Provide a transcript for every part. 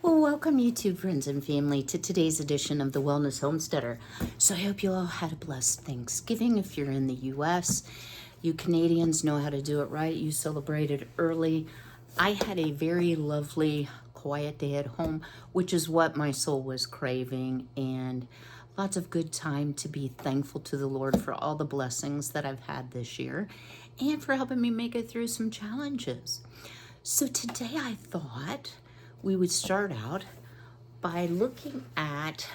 Well, welcome YouTube friends and family to today's edition of the Wellness Homesteader. So I hope you all had a blessed Thanksgiving. If you're in the US, you Canadians know how to do it right. You celebrated early. I had a very lovely, quiet day at home, which is what my soul was craving, and lots of good time to be thankful to the Lord for all the blessings that I've had this year and for helping me make it through some challenges. So today I thought we would start out by looking at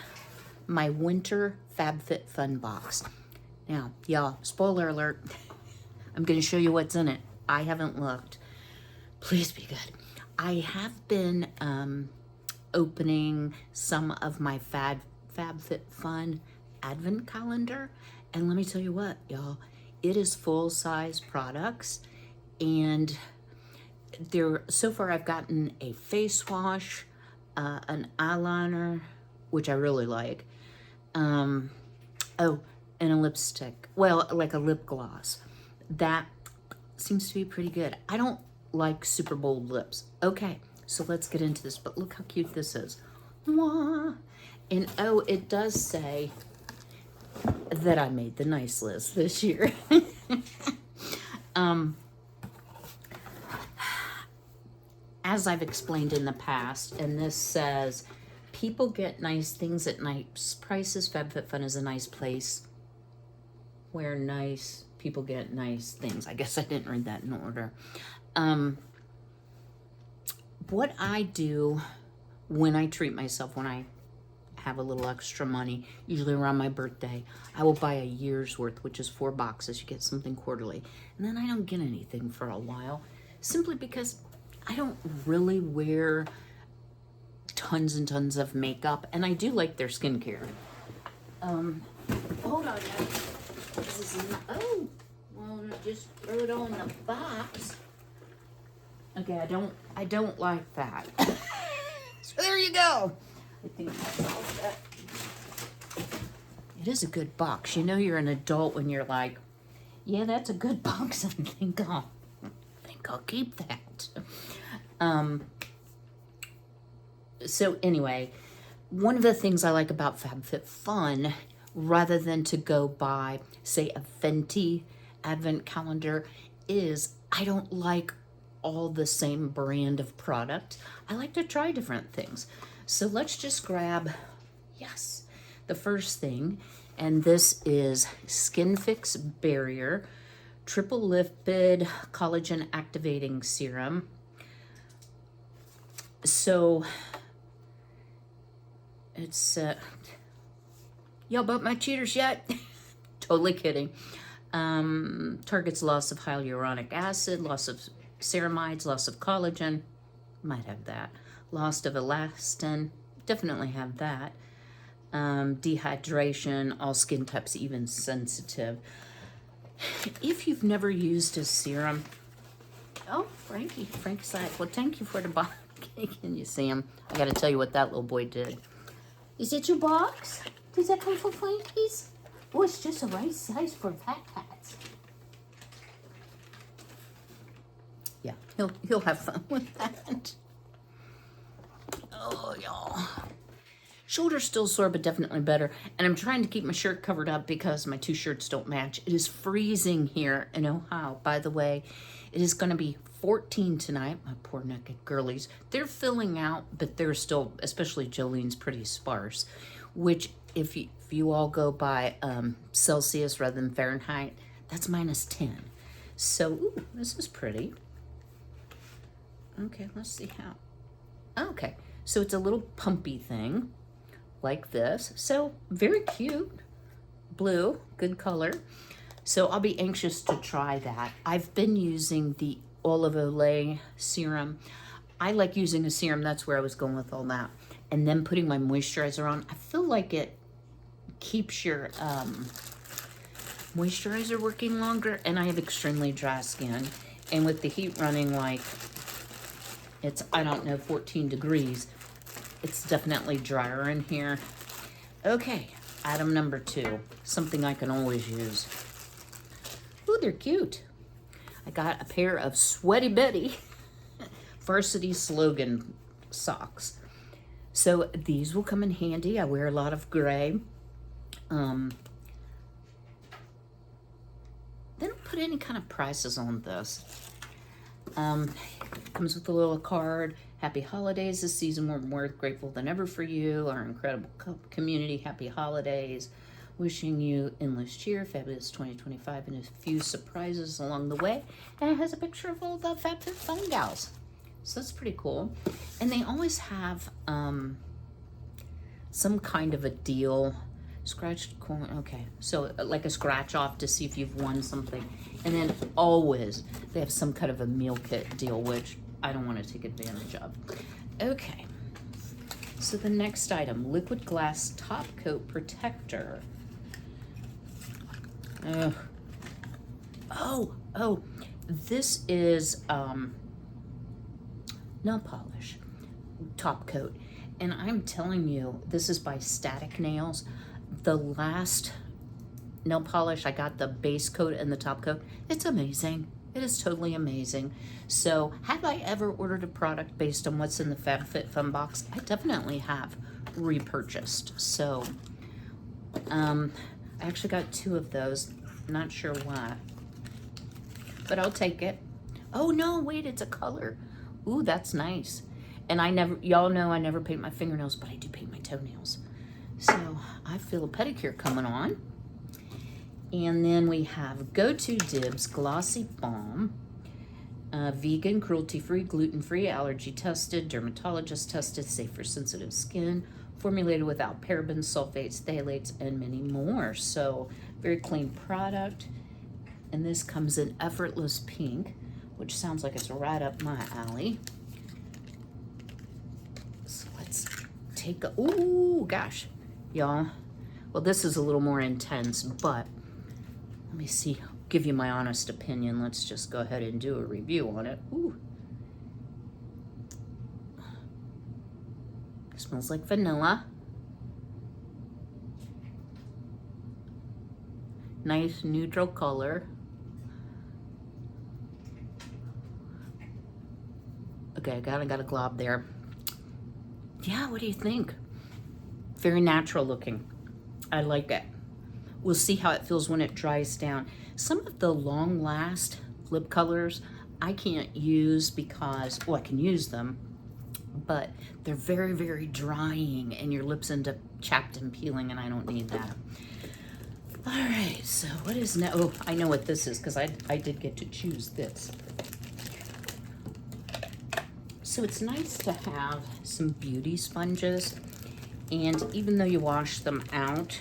my winter FabFitFun box. Now, y'all, spoiler alert, I'm going to show you what's in it. I haven't looked. Please be good. I have been opening some of my FabFitFun advent calendar, and let me tell you what, y'all, it is full-size products, and so far I've gotten a face wash, an eyeliner, which I really like, and a lipstick, well, like a lip gloss. That seems to be pretty good. I don't like super bold lips. Okay, so let's get into this, but look how cute this is. Mwah. And oh, it does say that I made the nice list this year. As I've explained in the past, and this says, people get nice things at nice prices. FabFitFun is a nice place where nice people get nice things. I guess I didn't read that in order. What I do when I treat myself, when I have a little extra money, usually around my birthday, I will buy a year's worth, which is 4 boxes. You get something quarterly. And then I don't get anything for a while, simply because I don't really wear tons and tons of makeup, and I do like their skincare. Hold on. This is oh, well, just throw it all in the box. Okay, I don't like that. So there you go. I think that's all set. It is a good box. You know you're an adult when you're like, yeah, that's a good box. I think I'll keep that. So anyway, one of the things I like about FabFitFun, rather than to go buy, say, a Fenty advent calendar, is I don't like all the same brand of product. I like to try different things. So let's just grab, yes, the first thing, and this is Skin Fix Barrier Triple Lipid Collagen Activating Serum. So it's y'all bought my cheaters yet? Totally kidding. Targets loss of hyaluronic acid, loss of ceramides, loss of collagen, might have that, loss of elastin, definitely have that, dehydration, all skin types, even sensitive. If you've never used a serum, oh, Frank's like, well, thank you for the box. Can you see him? I gotta tell you what that little boy did. Is it your box? Does that come from Frankie's? Oh, it's just the right size for fat cats. Yeah, he'll have fun with that. Oh, y'all. Shoulder's still sore, but definitely better. And I'm trying to keep my shirt covered up because my 2 shirts don't match. It is freezing here in Ohio. By the way, it is going to be 14 tonight. My poor naked girlies. They're filling out, but they're still, especially Jolene's, pretty sparse. Which, if you all go by Celsius rather than Fahrenheit, that's -10. So, ooh, this is pretty. Okay, let's see how. Okay, so it's a little pumpy thing, like this. So, very cute. Blue, good color. So, I'll be anxious to try that. I've been using the Unavailable serum. I like using a serum. That's where I was going with all that. And then putting my moisturizer on. I feel like it keeps your moisturizer working longer. And I have extremely dry skin. And with the heat running like, it's, I don't know, 14 degrees, it's definitely drier in here. Okay, item number 2. Something I can always use. Ooh, they're cute. I got a pair of Sweaty Betty varsity slogan socks. So these will come in handy. I wear a lot of gray. They don't put any kind of prices on this. Comes with a little card. Happy holidays this season. We're more grateful than ever for you, our incredible community. Happy holidays. Wishing you endless cheer, fabulous 2025, and a few surprises along the way. And it has a picture of all the FabFitFun gals. So that's pretty cool. And they always have some kind of a deal. Scratched coin, okay. So like a scratch off to see if you've won something. And then always they have some kind of a meal kit deal, which I don't want to take advantage of. Okay. So the next item, liquid glass top coat protector. Oh, this is nail polish top coat. And I'm telling you, this is by Static Nails. The last nail polish, I got the base coat and the top coat. It's amazing. It is totally amazing. So have I ever ordered a product based on what's in the FabFitFun box? I definitely have repurchased. So I actually got 2 of those. Not sure why, but I'll take it. Oh no, wait, it's a color. Ooh, that's nice. And y'all know I never paint my fingernails, but I do paint my toenails. So I feel a pedicure coming on. And then we have Go To Dibs Glossy Balm. Vegan, cruelty-free, gluten-free, allergy tested, dermatologist tested, safe for sensitive skin, formulated without parabens, sulfates, phthalates, and many more. So very clean product. And this comes in Effortless Pink, which sounds like it's right up my alley. So let's take a, ooh, gosh, y'all. Well, this is a little more intense, but let me see, give you my honest opinion. Let's just go ahead and do a review on it. Ooh. It smells like vanilla. Nice neutral color. Okay, I got a glob there. Yeah, what do you think? Very natural looking. I like it. We'll see how it feels when it dries down. Some of the long last lip colors I can't use because, well, I can use them, but they're very, very drying and your lips end up chapped and peeling, and I don't need that. All right, so what is now? Oh, I know what this is because I did get to choose this. So it's nice to have some beauty sponges, and even though you wash them out,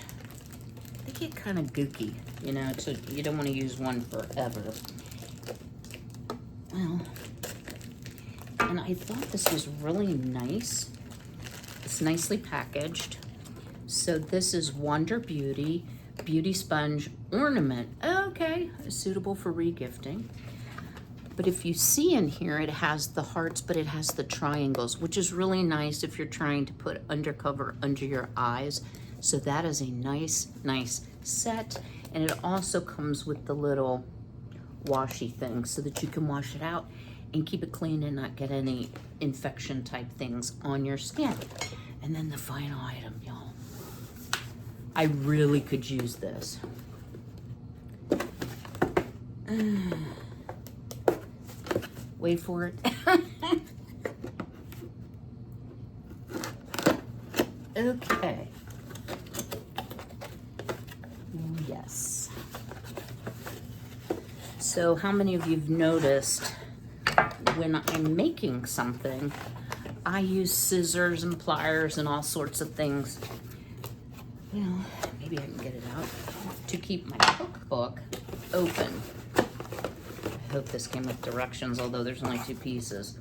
they get kind of gooky, you know, so you don't want to use one forever. Well, and I thought this was really nice. It's nicely packaged. So this is Wonder Beauty Beauty Sponge Ornament. Okay, suitable for regifting. But if you see in here, it has the hearts, but it has the triangles, which is really nice if you're trying to put undercover under your eyes. So that is a nice, nice set. And it also comes with the little washy thing so that you can wash it out and keep it clean and not get any infection type things on your skin. And then the final item, y'all. I really could use this. Wait for it. Okay. Yes. So how many of you have noticed when I'm making something, I use scissors and pliers and all sorts of things. Well, maybe I can get it out to keep my cookbook open. I hope this came with directions, although there's only 2 pieces.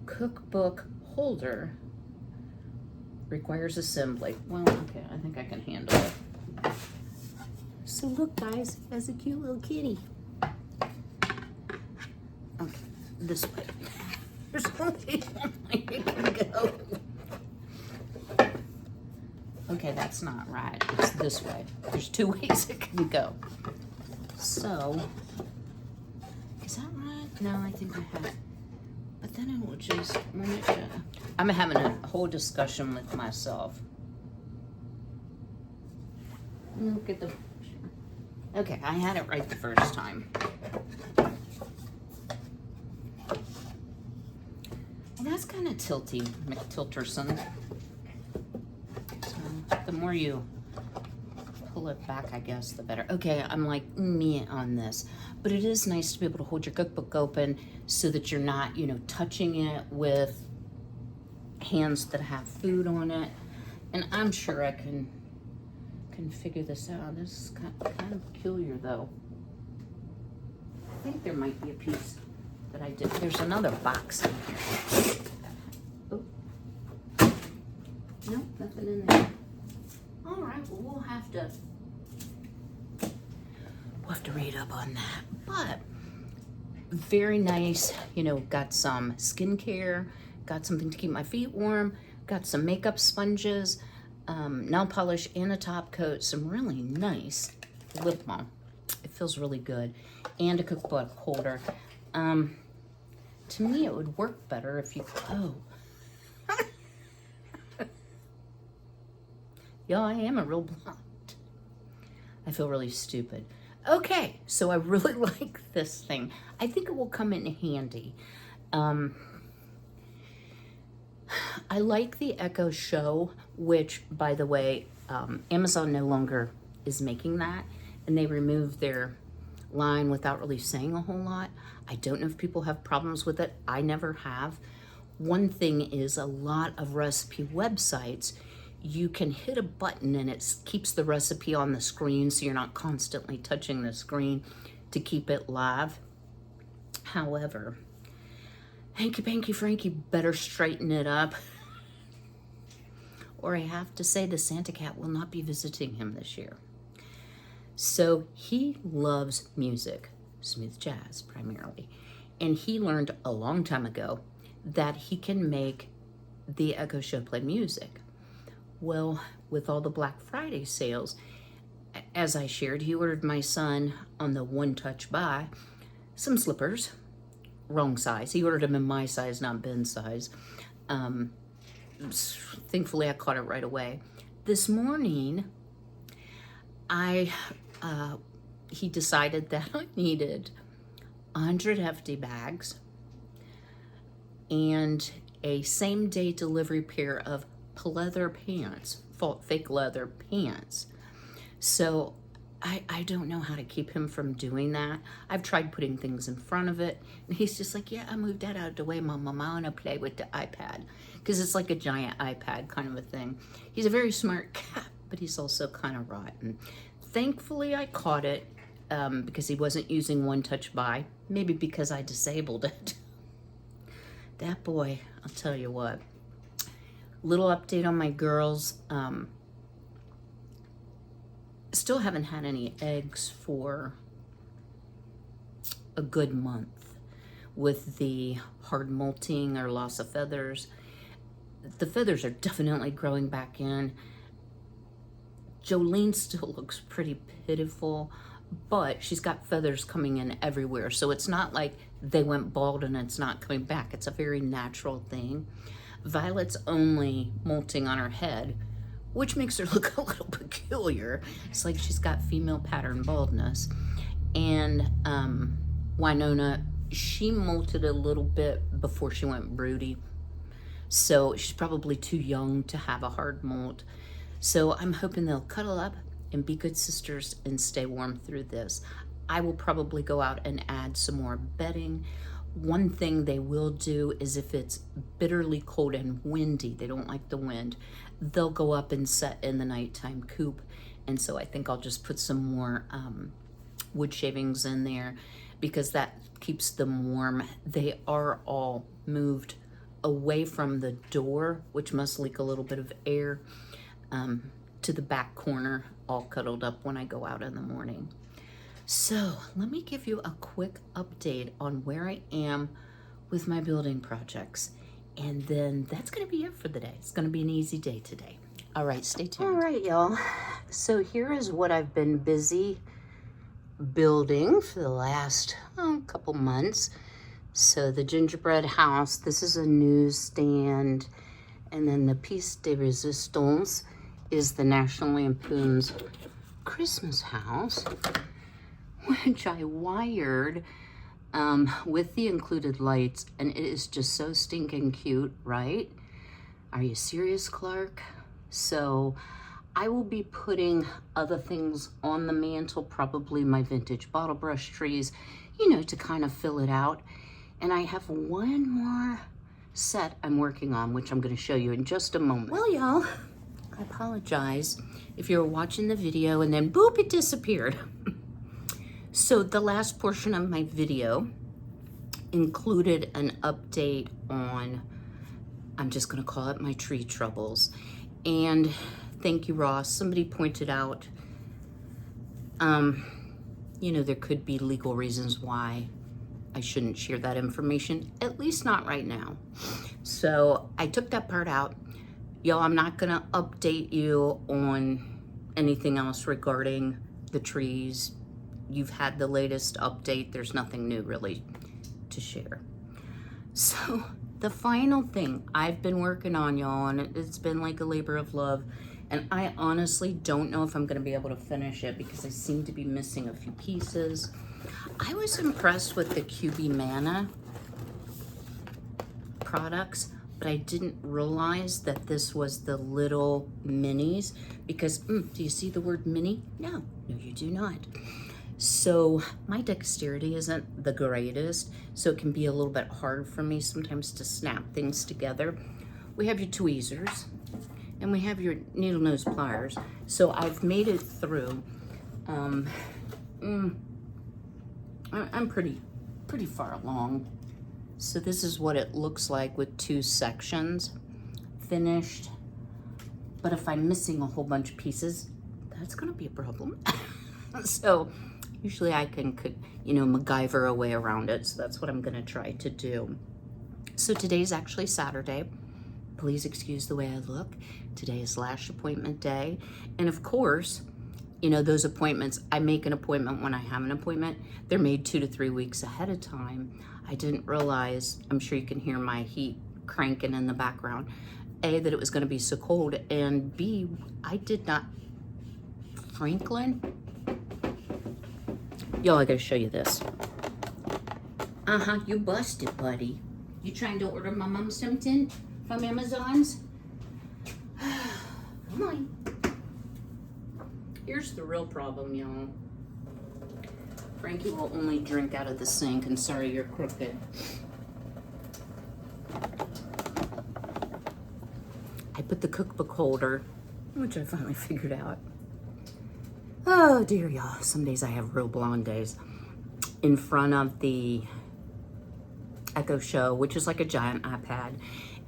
Cookbook holder requires assembly. Well, okay, I think I can handle it. So look, guys, it has a cute little kitty. Okay, this way. There's only one way it can go. Okay, that's not right. It's this way. There's 2 ways it can go. So, is that right? No, I think I have it. But then it will just, when it I'm having a whole discussion with myself. Look at the... Okay, I had it right the first time. And that's kind of tilty, McTilterson. So the more you pull it back, I guess, the better. Okay, I'm like me on this. But it is nice to be able to hold your cookbook open so that you're not, you know, touching it with hands that have food on it. And I'm sure I can figure this out. This is kind of peculiar, though. I think there might be a piece that I did. There's another box in here. Oh. Nope, nothing in there. All right, well, we'll have to read up on that. But very nice, you know, got some skincare, got something to keep my feet warm, got some makeup sponges, nail polish and a top coat, some really nice lip balm. It feels really good. And a cookbook holder. To me, it would work better if you, oh. Yeah, I am a real blonde. I feel really stupid. Okay, so I really like this thing. I think it will come in handy. I like the Echo Show, which, by the way, Amazon no longer is making that, and they removed their line without really saying a whole lot. I don't know if people have problems with it. I never have. One thing is, a lot of recipe websites, you can hit a button and it keeps the recipe on the screen, so you're not constantly touching the screen to keep it live. However, Hanky Panky Frankie better straighten it up, or I have to say the Santa Cat will not be visiting him this year. So he loves music, smooth jazz primarily, and he learned a long time ago that he can make the Echo Show play music. Well, with all the Black Friday sales, as I shared, he ordered my son on the One Touch Buy some slippers, wrong size. He ordered them in my size, not Ben's size. Thankfully, I caught it right away. This morning, he decided that I needed 100 hefty bags and a same-day delivery pair of leather pants, fake leather pants. So I don't know how to keep him from doing that. I've tried putting things in front of it, and he's just like, yeah, I moved that out of the way, Mom. I want to play with the iPad, because it's like a giant iPad kind of a thing. He's a very smart cat, but he's also kind of rotten. Thankfully, I caught it because he wasn't using One Touch Buy, maybe because I disabled it. That boy, I'll tell you what. Little update on my girls. Still haven't had any eggs for a good month with the hard molting or loss of feathers. The feathers are definitely growing back in. Jolene still looks pretty pitiful, but she's got feathers coming in everywhere. So it's not like they went bald and it's not coming back. It's a very natural thing. Violet's only molting on her head, which makes her look a little peculiar. It's like she's got female pattern baldness. And Winona, she molted a little bit before she went broody. So she's probably too young to have a hard molt. So I'm hoping they'll cuddle up and be good sisters and stay warm through this. I will probably go out and add some more bedding. One thing they will do is if it's bitterly cold and windy, they don't like the wind, they'll go up and set in the nighttime coop. And so I think I'll just put some more wood shavings in there because that keeps them warm. They are all moved away from the door, which must leak a little bit of air, to the back corner, all cuddled up when I go out in the morning. So let me give you a quick update on where I am with my building projects. And then that's going to be it for the day. It's going to be an easy day today. All right, stay tuned. All right, y'all. So here is what I've been busy building for the last couple months. So the gingerbread house, this is a newsstand. And then the piece de resistance is the National Lampoon's Christmas house, which I wired with the included lights, and it is just so stinking cute, right? Are you serious, Clark? So I will be putting other things on the mantle, probably my vintage bottle brush trees, you know, to kind of fill it out. And I have one more set I'm working on, which I'm going to show you in just a moment. Well, y'all, I apologize if you were watching the video and then boop, it disappeared. So the last portion of my video included an update on, I'm just going to call it my tree troubles. And thank you, Ross. Somebody pointed out, you know, there could be legal reasons why I shouldn't share that information, at least not right now. So I took that part out. Y'all, I'm not gonna update you on anything else regarding the trees. You've had the latest update. There's nothing new really to share. So the final thing I've been working on, y'all, and it's been like a labor of love, and I honestly don't know if I'm gonna be able to finish it because I seem to be missing a few pieces. I was impressed with the Cuisinart products, but I didn't realize that this was the little minis because, do you see the word mini? No, you do not. So my dexterity isn't the greatest, so it can be a little bit hard for me sometimes to snap things together. We have your tweezers and we have your needle nose pliers. So I've made it through. I'm pretty far along. So this is what it looks like with 2 sections finished. But if I'm missing a whole bunch of pieces, that's gonna be a problem. So usually I can, you know, MacGyver a way around it. So that's what I'm gonna try to do. So today's actually Saturday. Please excuse the way I look. Today is lash appointment day. And of course, you know, those appointments, I make an appointment when I have an appointment. They're made 2 to 3 weeks ahead of time. I didn't realize, I'm sure you can hear my heat cranking in the background. A, that it was gonna be so cold, and B, I did not, Franklin? Y'all, I gotta show you this. You busted, buddy. You trying to order my mom something from Amazon's? Come on. Here's the real problem, y'all. Frankie will only drink out of the sink, and sorry, you're crooked. I put the cookbook holder, which I finally figured out. Oh dear, y'all. Some days I have real blonde days. In front of the Echo Show, which is like a giant iPad.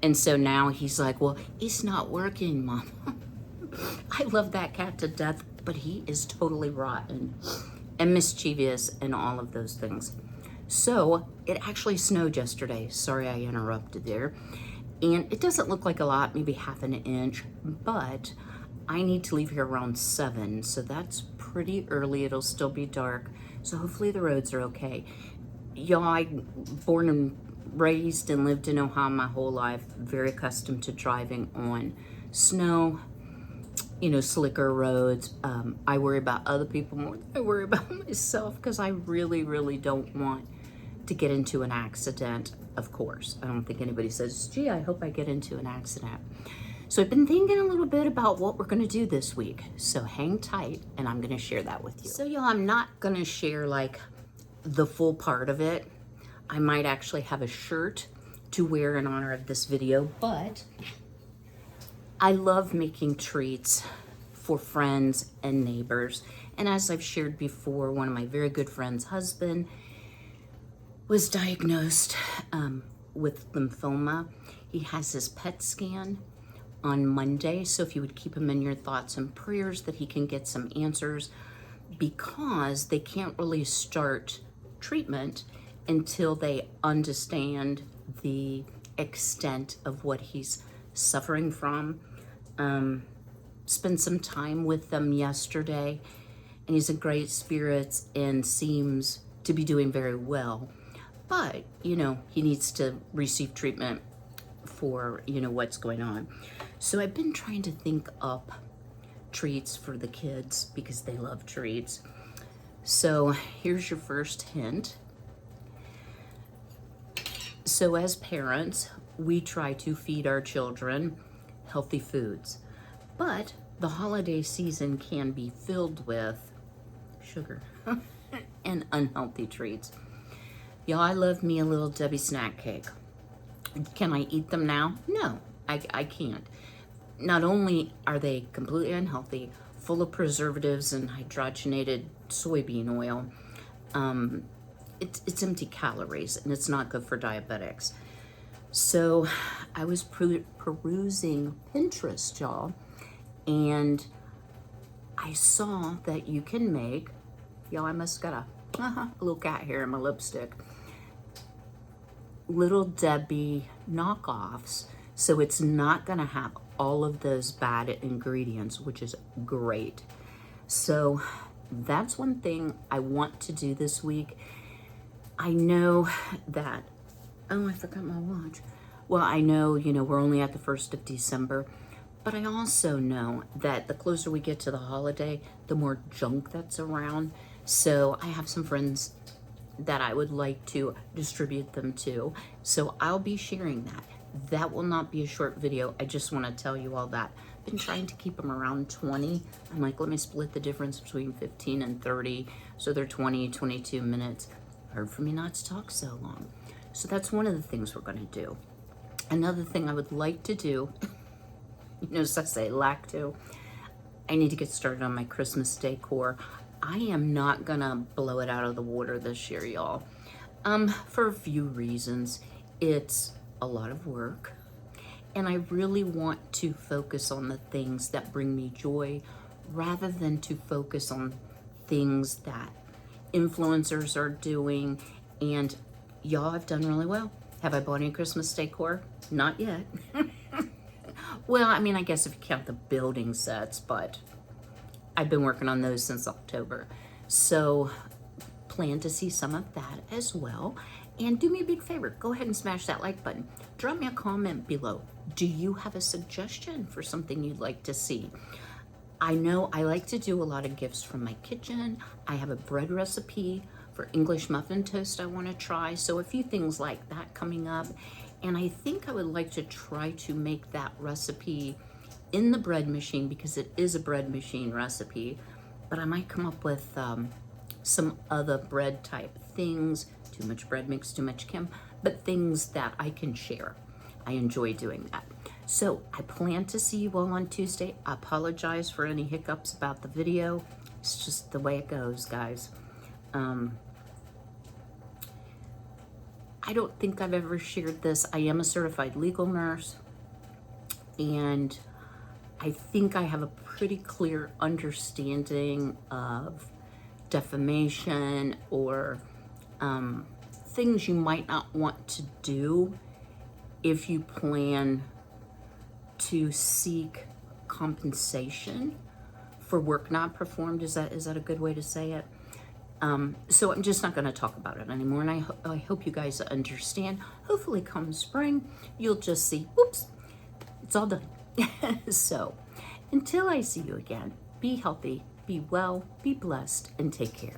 And so now he's like, well, it's not working, Mom. I love that cat to death, but he is totally rotten and mischievous and all of those things. So it actually snowed yesterday. Sorry I interrupted there. And it doesn't look like a lot, maybe half an inch, but I need to leave here around 7. So that's pretty early. It'll still be dark. So hopefully the roads are okay. Y'all, I'm born and raised and lived in Ohio my whole life. Very accustomed to driving on snow, you know, slicker roads. I worry about other people more than I worry about myself because I really, really don't want to get into an accident, of course. I don't think anybody says, gee, I hope I get into an accident. So I've been thinking a little bit about what we're gonna do this week. So hang tight and I'm gonna share that with you. So y'all, I'm not gonna share like the full part of it. I might actually have a shirt to wear in honor of this video, but I love making treats for friends and neighbors. And as I've shared before, one of my very good friends' husband was diagnosed with lymphoma. He has his PET scan on Monday. So if you would keep him in your thoughts and prayers that he can get some answers, because they can't really start treatment until they understand the extent of what he's suffering from. Spent some time with them yesterday, and he's in great spirits and seems to be doing very well. but, you know, he needs to receive treatment for, you know, what's going on. So I've been trying to think up treats for the kids because they love treats. So here's your first hint. So as parents, we try to feed our children healthy foods, but the holiday season can be filled with sugar and unhealthy treats. Y'all, I love me a little Debbie snack cake. Can I eat them now? No, I can't. Not only are they completely unhealthy, full of preservatives and hydrogenated soybean oil, it's empty calories and it's not good for diabetics. So I was perusing Pinterest, y'all, and I saw that you can make, y'all, I must got a little cat hair in my lipstick, Little Debbie knockoffs. So it's not gonna have all of those bad ingredients, which is great. So that's one thing I want to do this week. I know that, oh, I forgot my watch. Well, I know, you know, we're only at the 1st of December, but I also know that the closer we get to the holiday, the more junk that's around. So I have some friends that I would like to distribute them to. So I'll be sharing that. That will not be a short video. I just want to tell you all that. Been trying to keep them around 20. I'm like, let me split the difference between 15 and 30. So they're 20, 22 minutes. Hard for me not to talk so long. So that's one of the things we're going to do. Another thing I would like to do, you know, so I say lack to, I need to get started on my Christmas decor. I am not gonna blow it out of the water this year, y'all. For a few reasons. It's a lot of work, and I really want to focus on the things that bring me joy rather than to focus on things that influencers are doing. And y'all have done really well. Have I bought any Christmas decor? Not yet. Well, I mean, I guess if you count the building sets, but I've been working on those since October. So plan to see some of that as well. And do me a big favor, go ahead and smash that like button. Drop me a comment below. Do you have a suggestion for something you'd like to see? I know I like to do a lot of gifts from my kitchen. I have a bread recipe for English muffin toast I want to try. So a few things like that coming up. And I think I would like to try to make that recipe in the bread machine because it is a bread machine recipe. But I might come up with some other bread type things. Too much bread makes too much Kym, but things that I can share. I enjoy doing that. So I plan to see you all on Tuesday. I apologize for any hiccups about the video. It's just the way it goes, guys. I don't think I've ever shared this. I am a certified legal nurse, and I think I have a pretty clear understanding of defamation or things you might not want to do if you plan to seek compensation for work not performed. Is that a good way to say it? So I'm just not going to talk about it anymore, and I hope you guys understand. Hopefully come spring, you'll just see, whoops, it's all done. So until I see you again, be healthy, be well, be blessed, and take care.